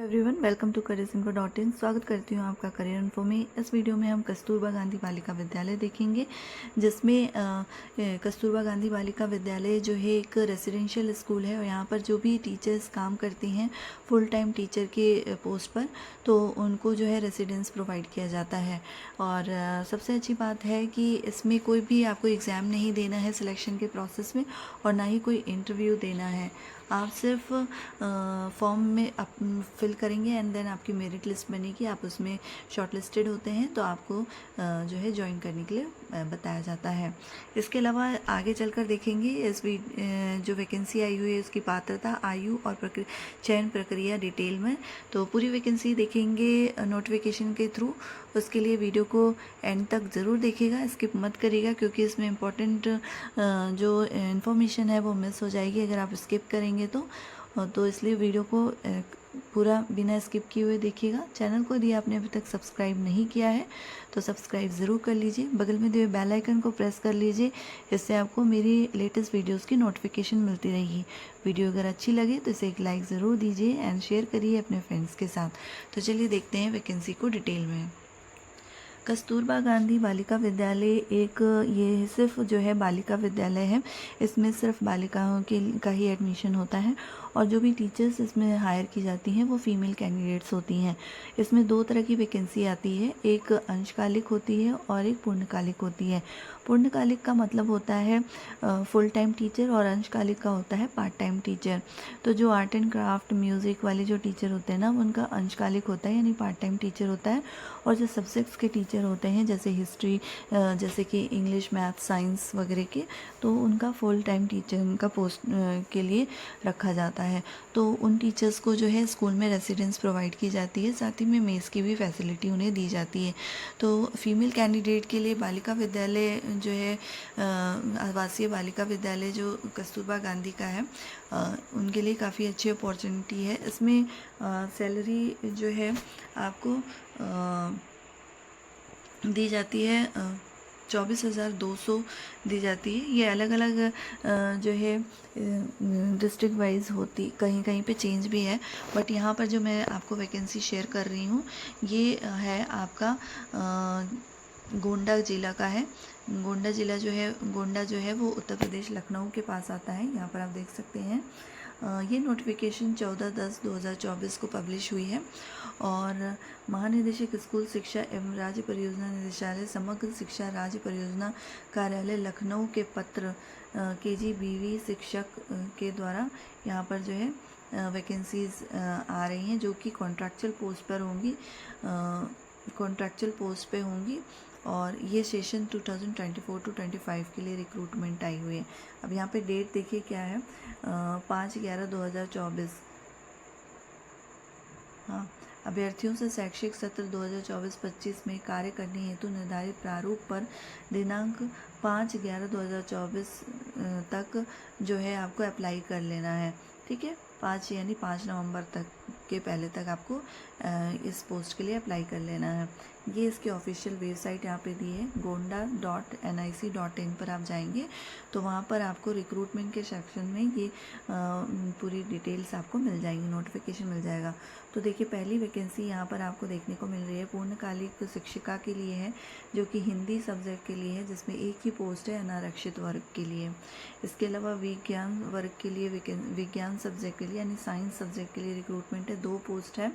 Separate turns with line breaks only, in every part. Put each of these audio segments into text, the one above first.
Everyone, welcome to careersinfo.in। स्वागत करती हूँ आपका करियर इन्फो में। इस वीडियो में हम कस्तूरबा गांधी बालिका विद्यालय देखेंगे, जिसमें कस्तूरबा गांधी बालिका विद्यालय जो है एक रेसिडेंशियल स्कूल है और यहाँ पर जो भी टीचर्स काम करती हैं फुल टाइम टीचर के पोस्ट पर, तो उनको जो है रेसिडेंस प्रोवाइड किया जाता है। और सबसे अच्छी बात है कि इसमें कोई भी आपको एग्ज़ाम नहीं देना है सिलेक्शन के प्रोसेस में, और ना ही कोई इंटरव्यू देना है। आप सिर्फ फॉर्म में फिल करेंगे एंड देन आपकी मेरिट लिस्ट बनेगी, आप उसमें शॉर्ट लिस्टेड होते हैं तो आपको जो है ज्वाइन करने के लिए बताया जाता है। इसके अलावा आगे चलकर देखेंगे जो वैकेंसी आई हुई है उसकी पात्रता, आयु और चयन प्रक्रिया डिटेल में। तो पूरी वैकेंसी देखेंगे नोटिफिकेशन के थ्रू। उसके लिए वीडियो को एंड तक ज़रूर देखिएगा, स्किप मत करिएगा, क्योंकि इसमें इम्पोर्टेंट जो इन्फॉर्मेशन है वो मिस हो जाएगी अगर आप स्किप करेंगे तो इसलिए वीडियो को पूरा बिना स्किप किए हुए देखिएगा। चैनल को यदि आपने अभी तक सब्सक्राइब नहीं किया है तो सब्सक्राइब ज़रूर कर लीजिए, बगल में दिए बेल आइकन को प्रेस कर लीजिए। इससे आपको मेरी लेटेस्ट वीडियोस की नोटिफिकेशन मिलती रहेगी। वीडियो अगर अच्छी लगे तो इसे एक लाइक ज़रूर दीजिए एंड शेयर करिए अपने फ्रेंड्स के साथ। तो चलिए देखते हैं वैकेंसी को डिटेल में। कस्तूरबा गांधी बालिका विद्यालय ये सिर्फ जो है बालिका विद्यालय है। इसमें सिर्फ बालिकाओं के का ही एडमिशन होता है और जो भी टीचर्स इसमें हायर की जाती हैं वो फीमेल कैंडिडेट्स होती हैं। इसमें दो तरह की वैकेंसी आती है, एक अंशकालिक होती है और एक पूर्णकालिक होती है। पूर्णकालिक का मतलब होता है फुल टाइम टीचर और अंशकालिक का होता है पार्ट टाइम टीचर। तो जो आर्ट एंड क्राफ्ट म्यूज़िक वाले जो टीचर होते हैं ना, उनका अंशकालिक होता है यानी पार्ट टाइम टीचर होता है। और जो सब्जेक्ट्स के टीचर होते हैं जैसे हिस्ट्री, जैसे कि इंग्लिश, मैथ, साइंस वगैरह के, तो उनका फुल टाइम टीचर का पोस्ट के लिए रखा जाता है। तो उन टीचर्स को जो है स्कूल में रेसिडेंस प्रोवाइड की जाती है, साथ ही में मेस की भी फैसिलिटी उन्हें दी जाती है। तो फीमेल कैंडिडेट के लिए बालिका विद्यालय जो है आवासीय बालिका विद्यालय जो कस्तूरबा गांधी का है, उनके लिए काफ़ी अच्छी अपॉर्चुनिटी है। इसमें सैलरी जो है आपको दी जाती है 24,200 दी जाती है। ये अलग अलग जो है डिस्ट्रिक्ट वाइज होती, कहीं कहीं पे चेंज भी है, बट यहाँ पर जो मैं आपको वैकेंसी शेयर कर रही हूँ ये है आपका गोंडा ज़िला का है। गोंडा ज़िला जो है वो उत्तर प्रदेश लखनऊ के पास आता है। यहाँ पर आप देख सकते हैं ये नोटिफिकेशन 14/10/2024 को पब्लिश हुई है। और महानिदेशक स्कूल शिक्षा एवं राज्य परियोजना निदेशालय समग्र शिक्षा राज्य परियोजना कार्यालय लखनऊ के पत्र KG-BV शिक्षक के द्वारा यहाँ पर जो है वैकेंसीज आ रही हैं, जो कि कॉन्ट्रैक्चुअल पोस्ट पे होंगी। और ये सेशन 2024 to 25 के लिए रिक्रूटमेंट आई हुई है। अब यहाँ पे डेट देखिए क्या है, 5/11/2024। हाँ, अभ्यर्थियों से शैक्षिक सत्र 2024-25 में कार्य करने हेतु निर्धारित प्रारूप पर दिनांक 5/11/2024 तक जो है आपको अप्लाई कर लेना है। ठीक है, 5 नवंबर तक के पहले तक आपको इस पोस्ट के लिए अप्लाई कर लेना है। ये इसकी ऑफिशियल वेबसाइट यहाँ पे दी है, gonda.nic.in पर आप जाएंगे तो वहाँ पर आपको रिक्रूटमेंट के सेक्शन में ये पूरी डिटेल्स आपको मिल जाएंगी, नोटिफिकेशन मिल जाएगा। तो देखिए पहली वैकेंसी यहाँ पर आपको देखने को मिल रही है पूर्णकालिक शिक्षिका के लिए है, जो कि हिंदी सब्जेक्ट के लिए है, जिसमें एक ही पोस्ट है अनारक्षित वर्ग के लिए। इसके अलावा विज्ञान वर्ग के लिए, विज्ञान सब्जेक्ट के लिए यानी साइंस सब्जेक्ट के लिए रिक्रूटमेंट है, 2 पोस्ट है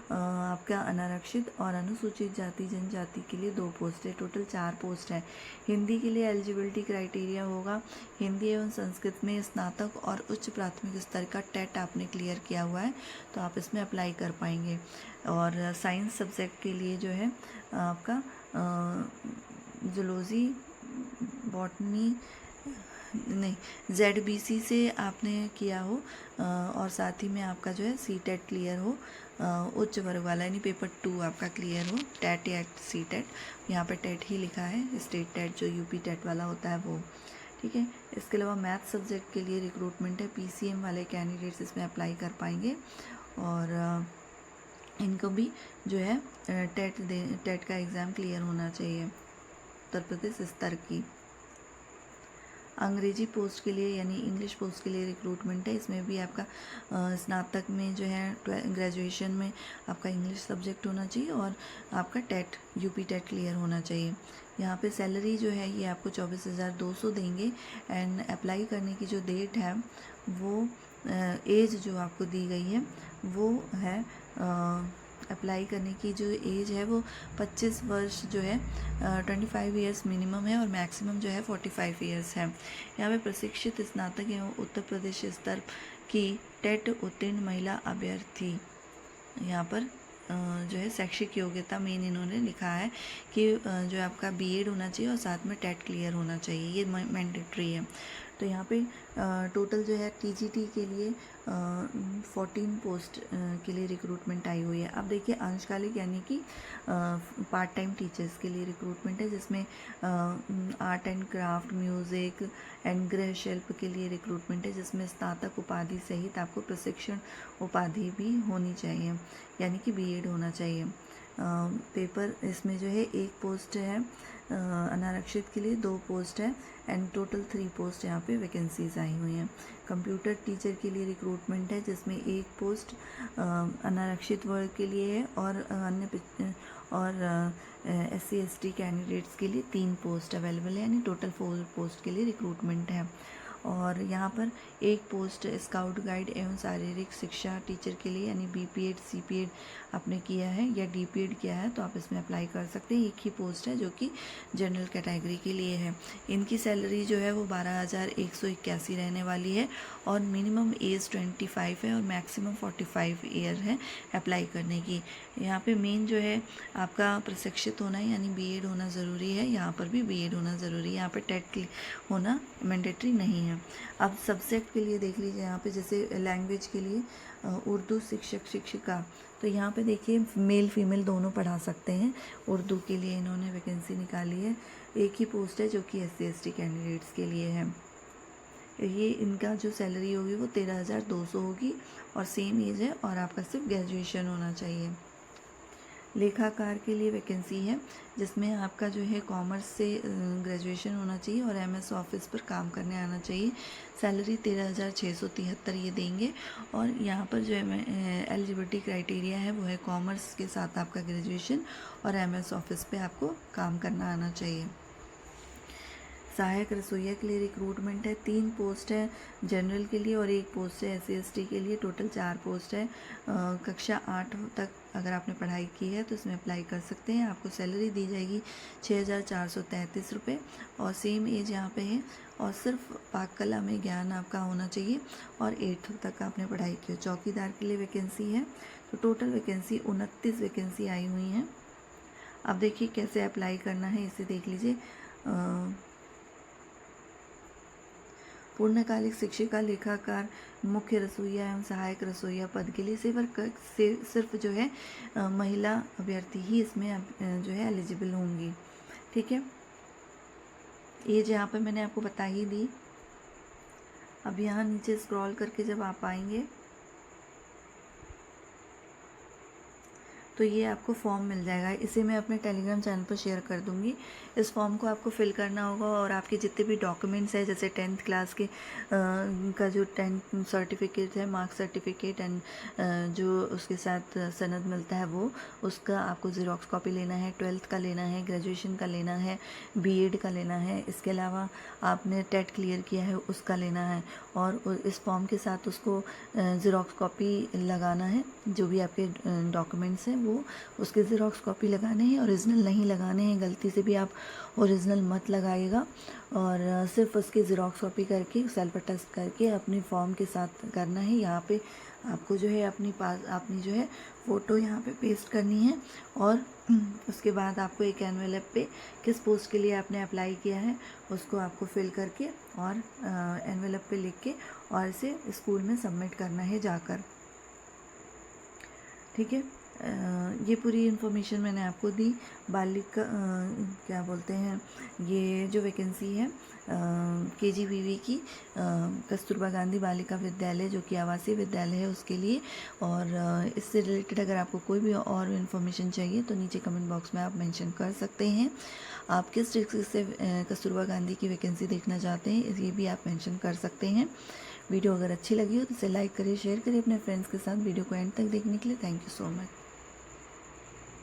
आपका अनारक्षित, और अनुसूचित जाति जनजाति के लिए 2 पोस्ट है, टोटल 4 पोस्ट है। हिंदी के लिए एलिजिबिलिटी क्राइटेरिया होगा, हिंदी एवं संस्कृत में स्नातक और उच्च प्राथमिक स्तर का टेट आपने क्लियर किया हुआ है तो आप इसमें अप्लाई कर पाएंगे। और साइंस सब्जेक्ट के लिए जो है आपका जूलॉजी, बॉटनी नहीं, ZBC से आपने किया हो और साथ ही में आपका जो है CTET क्लियर हो, उच्च वर्ग वाला यानी पेपर 2 आपका क्लियर हो, टेट या CTET, यहाँ पे टेट ही लिखा है, स्टेट टेट जो UP टेट वाला होता है वो। ठीक है, इसके अलावा मैथ सब्जेक्ट के लिए रिक्रूटमेंट है, PCM वाले कैंडिडेट्स इसमें अप्लाई कर पाएंगे। और इनको भी जो है टेट का एग्ज़ाम क्लियर होना चाहिए उत्तर प्रदेश स्तर की। अंग्रेजी पोस्ट के लिए यानी इंग्लिश पोस्ट के लिए रिक्रूटमेंट है। इसमें भी आपका स्नातक में जो है ग्रेजुएशन में आपका इंग्लिश सब्जेक्ट होना चाहिए और आपका टेट यूपी टेट क्लियर होना चाहिए। यहाँ पे सैलरी जो है ये आपको 24,200 देंगे। एंड अप्लाई करने की जो डेट है वो एज जो आपको दी गई है वो है अप्लाई करने की जो एज है वो 25 वर्ष जो है 25 ईयर्स मिनिमम है और मैक्सिमम जो है 45 ईयर्स है। यहाँ पे प्रशिक्षित स्नातक एवं उत्तर प्रदेश स्तर की टेट उत्तीर्ण महिला अभ्यर्थी, यहाँ पर जो है शैक्षिक योग्यता मेन इन्होंने लिखा है कि जो आपका बीएड होना चाहिए और साथ में टेट क्लियर होना चाहिए, ये मैंडेटरी है। तो यहाँ पे टोटल जो है टीजीटी के लिए 14 पोस्ट के लिए रिक्रूटमेंट आई हुई है। अब देखिए अंशकालिक यानी कि पार्ट टाइम टीचर्स के लिए रिक्रूटमेंट है, जिसमें art and craft, music and गृह शिल्प के लिए रिक्रूटमेंट है, जिसमें स्नातक उपाधि सहित आपको प्रशिक्षण उपाधि भी होनी चाहिए यानी कि बीएड होना चाहिए। पेपर इसमें जो है 1 पोस्ट है अनारक्षित के लिए, 2 पोस्ट है एंड टोटल 3 पोस्ट यहाँ पे वैकेंसीज आई हुई हैं। कंप्यूटर टीचर के लिए रिक्रूटमेंट है, जिसमें 1 पोस्ट अनारक्षित वर्ग के लिए है और अन्य और SC ST कैंडिडेट्स के लिए 3 पोस्ट अवेलेबल है, यानी टोटल 4 पोस्ट के लिए रिक्रूटमेंट है। और यहाँ पर 1 पोस्ट स्काउट गाइड एवं शारीरिक शिक्षा टीचर के लिए यानी BPEd CPEd आपने किया है या DPEd किया है तो आप इसमें अप्लाई कर सकते हैं। 1 ही पोस्ट है जो कि जनरल कैटेगरी के लिए है। इनकी सैलरी जो है वो 12,181 रहने वाली है और मिनिमम एज 25 है और मैक्सिमम 45 ईयर है अप्लाई करने की। यहाँ पे मेन जो है आपका प्रशिक्षित होना है यानी बीएड होना ज़रूरी है, यहाँ पर भी बीएड होना ज़रूरी है, यहाँ पर टेट होना मैंडेटरी नहीं है। अब सब्जेक्ट के लिए देख लीजिए, यहाँ पे जैसे लैंग्वेज के लिए उर्दू शिक्षक शिक्षिका, तो यहाँ पे देखिए मेल फीमेल दोनों पढ़ा सकते हैं। उर्दू के लिए इन्होंने वैकेंसी निकाली है, 1 ही पोस्ट है जो कि SC ST कैंडिडेट्स के लिए है। ये इनका जो सैलरी होगी वो 13,200 होगी और सेम एज है और आपका सिर्फ ग्रेजुएशन होना चाहिए। लेखाकार के लिए वैकेंसी है, जिसमें आपका जो है कॉमर्स से ग्रेजुएशन होना चाहिए और MS ऑफिस पर काम करने आना चाहिए। सैलरी 13,673 ये देंगे और यहाँ पर जो है एलिजिबिलिटी क्राइटेरिया है वो है कॉमर्स के साथ आपका ग्रेजुएशन और MS ऑफिस पे आपको काम करना आना चाहिए। सहायक रसोइया के लिए रिक्रूटमेंट है, 3 पोस्ट है जनरल के लिए और 1 पोस्ट है SC ST के लिए, टोटल 4 पोस्ट है। कक्षा 8 तक अगर आपने पढ़ाई की है तो इसमें अप्लाई कर सकते हैं। आपको सैलरी दी जाएगी 6,433 रुपये और सेम एज यहाँ पे है और सिर्फ पाक कला में ज्ञान आपका होना चाहिए और 8th तक आपने पढ़ाई की हो। चौकीदार के लिए वैकेंसी है, तो टोटल वैकेंसी 29 वैकेंसी आई हुई हैं। अब देखिए कैसे अप्लाई करना है, इसे देख लीजिए। पूर्णकालिक शिक्षिका, लेखाकार, मुख्य रसोइया एवं सहायक रसोइया पद के लिए सिर्फ जो है महिला अभ्यर्थी ही इसमें जो है एलिजिबल होंगी। ठीक है, एज यहाँ पे मैंने आपको बता ही दी। अब यहाँ नीचे स्क्रॉल करके जब आप आएंगे तो ये आपको फॉर्म मिल जाएगा, इसे मैं अपने टेलीग्राम चैनल पर शेयर कर दूंगी। इस फॉर्म को आपको फिल करना होगा और आपके जितने भी डॉक्यूमेंट्स हैं जैसे 10th क्लास के का जो 10th सर्टिफिकेट है, मार्क्स सर्टिफिकेट एंड जो उसके साथ सनद मिलता है वो उसका आपको ज़ेरॉक्स कॉपी लेना है, 12th का लेना है, ग्रेजुएशन का लेना है, बीएड का लेना है, इसके अलावा आपने टेट क्लियर किया है उसका लेना है और इस फॉर्म के साथ उसको ज़ेरॉक्स कॉपी लगाना है। जो भी आपके डॉक्यूमेंट्स हैं वो उसके ज़ेरॉक्स कॉपी लगाने हैं, ओरिजिनल नहीं लगाने हैं। गलती से भी आप ओरिजिनल मत लगाइएगा और सिर्फ उसकी ज़ेरॉक्स कॉपी करके सेल्फ अटेस्ट करके अपनी फॉर्म के साथ करना है। यहाँ पे आपको जो है अपनी जो है फ़ोटो यहाँ पे पेस्ट करनी है और उसके बाद आपको एक एनवेलप पे किस पोस्ट के लिए आपने अप्लाई किया है उसको आपको फिल करके और एनवेलप पे लिख के और इसे स्कूल में सबमिट करना है जाकर। ठीक है, ये पूरी इन्फॉर्मेशन मैंने आपको दी। बालिका क्या बोलते हैं, ये जो वैकेंसी है KGBV की कस्तूरबा गांधी बालिका विद्यालय जो कि आवासीय विद्यालय है उसके लिए। और इससे रिलेटेड अगर आपको कोई भी और इन्फॉर्मेशन चाहिए तो नीचे कमेंट बॉक्स में आप मेंशन कर सकते हैं। आप किस डिस्ट्रिक्ट से कस्तूरबा गांधी की वैकेंसी देखना चाहते हैं ये भी आप मेंशन कर सकते हैं। वीडियो अगर अच्छी लगी हो तो इसे लाइक करिए, शेयर करिए अपने फ्रेंड्स के साथ। वीडियो को एंड तक देखने के लिए थैंक यू सो मच।